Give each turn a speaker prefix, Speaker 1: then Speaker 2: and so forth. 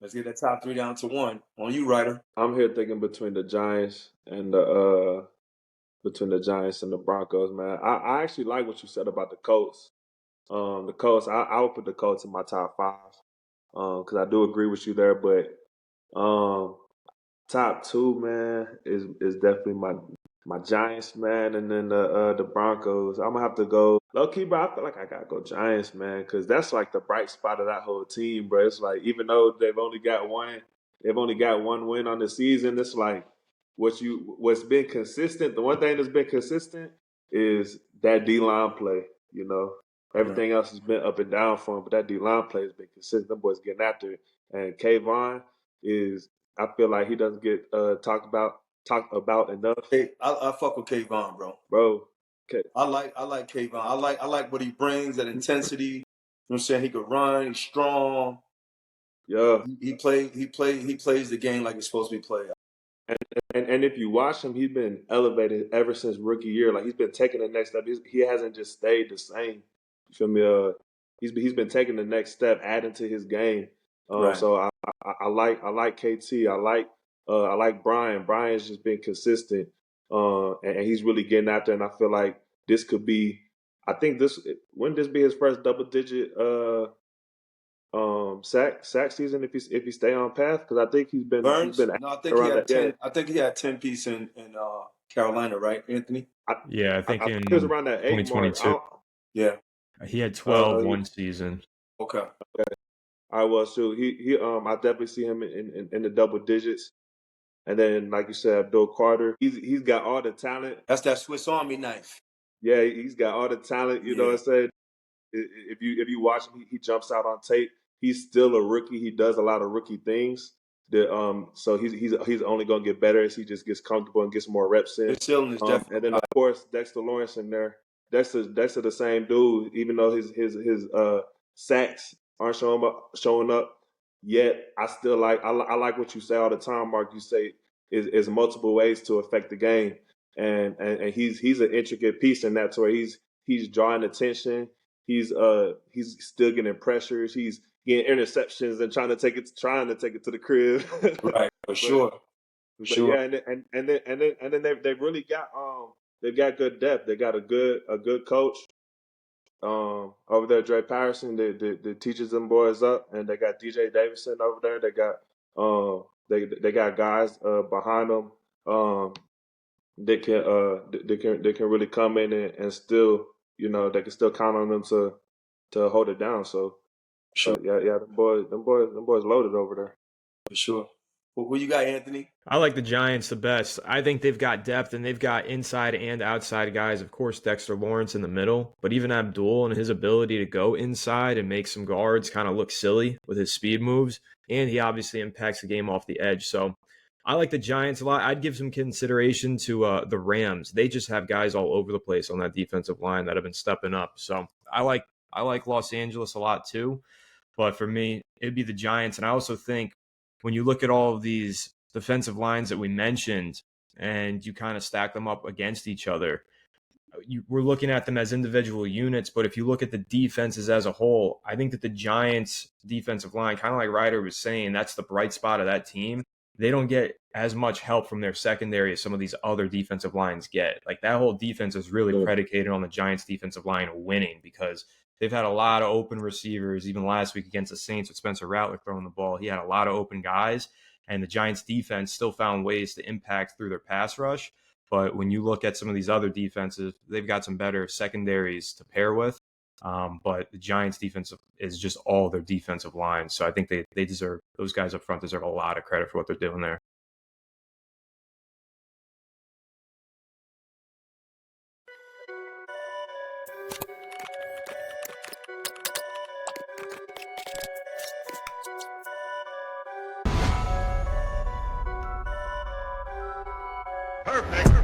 Speaker 1: Let's get that top three down to one. On you, Ryder.
Speaker 2: I'm here thinking between the Giants and the Broncos, man. I actually like what you said about the Colts. The Colts, I would put the Colts in my top five. Because I do agree with you there, but top two, man, is definitely my Giants, man, and then the Broncos. I'm gonna have to go low key, bro. I feel like I gotta go Giants, man, because that's like the bright spot of that whole team, bro. It's like even though they've only got one win on the season. It's like what's been consistent. The one thing that's been consistent is that D line play. You know, everything else has been up and down for them, but that D line play has been consistent. Them boys getting after it, and Kayvon is. I feel like he doesn't get talked about enough.
Speaker 1: Hey, I fuck with Kayvon, bro.
Speaker 2: Bro,
Speaker 1: I like Kayvon. I like what he brings, that intensity. You know what I'm saying? He could run, he's strong.
Speaker 2: Yeah.
Speaker 1: He plays the game like it's supposed to be played.
Speaker 2: And if you watch him, he's been elevated ever since rookie year. Like he's been taking the next step. He hasn't just stayed the same. You feel me? He's been taking the next step, adding to his game.
Speaker 1: Right.
Speaker 2: So I like KT. I like Brian. Brian's just been consistent, and he's really getting after. And I feel like this could be. I think wouldn't this be his first double digit sack season if he stay on path? Because I think he's been
Speaker 1: Burns.
Speaker 2: I
Speaker 1: think he had 10. Yeah. I think he had 10 piece in Carolina, right, Anthony?
Speaker 3: I think
Speaker 2: I think it was around that
Speaker 3: 2022.
Speaker 1: Yeah,
Speaker 3: he had 12 one season.
Speaker 1: Okay.
Speaker 2: All right, well, so he I definitely see him in the double digits. And then, like you said, Abdul Carter, he's got all the talent.
Speaker 1: That's that Swiss Army knife.
Speaker 2: Yeah, he's got all the talent. You know what I'm saying? If you watch him, he jumps out on tape. He's still a rookie. He does a lot of rookie things. So he's only gonna get better as he just gets comfortable and gets more reps in. And then of course Dexter Lawrence in there. Dexter the same dude, even though his sacks aren't showing up yet. I still like what you say all the time, Mark. You say is multiple ways to affect the game, and he's an intricate piece in that. To where he's drawing attention. He's still getting pressures. He's getting interceptions and trying to take it to the crib.
Speaker 1: Right, for sure.
Speaker 2: Yeah, and then they've really got they've got good depth. They got a good coach over there, Dre Patterson. That teaches them boys up, and they got DJ Davidson over there. They got they got guys behind them that can really come in and still, you know, they can still count on them to hold it down. So
Speaker 1: sure.
Speaker 2: Yeah, them boys loaded over there.
Speaker 1: For sure. Well, who you got, Anthony?
Speaker 3: I like the Giants the best. I think they've got depth and they've got inside and outside guys. Of course, Dexter Lawrence in the middle, but even Abdul and his ability to go inside and make some guards kind of look silly with his speed moves. And he obviously impacts the game off the edge. So I like the Giants a lot. I'd give some consideration to the Rams. They just have guys all over the place on that defensive line that have been stepping up. So I like Los Angeles a lot too. But for me, it'd be the Giants. And I also think when you look at all of these defensive lines that we mentioned and you kind of stack them up against each other, we're looking at them as individual units. But if you look at the defenses as a whole, I think that the Giants defensive line, kind of like Ryder was saying, that's the bright spot of that team. They don't get as much help from their secondary as some of these other defensive lines get. Like that whole defense is really predicated on the Giants defensive line winning because they've had a lot of open receivers. Even last week against the Saints with Spencer Rattler throwing the ball, he had a lot of open guys, and the Giants defense still found ways to impact through their pass rush. But when you look at some of these other defenses, they've got some better secondaries to pair with. But the Giants defense is just all their defensive lines. So I think they deserve, those guys up front deserve a lot of credit for what they're doing there.
Speaker 4: Perfect.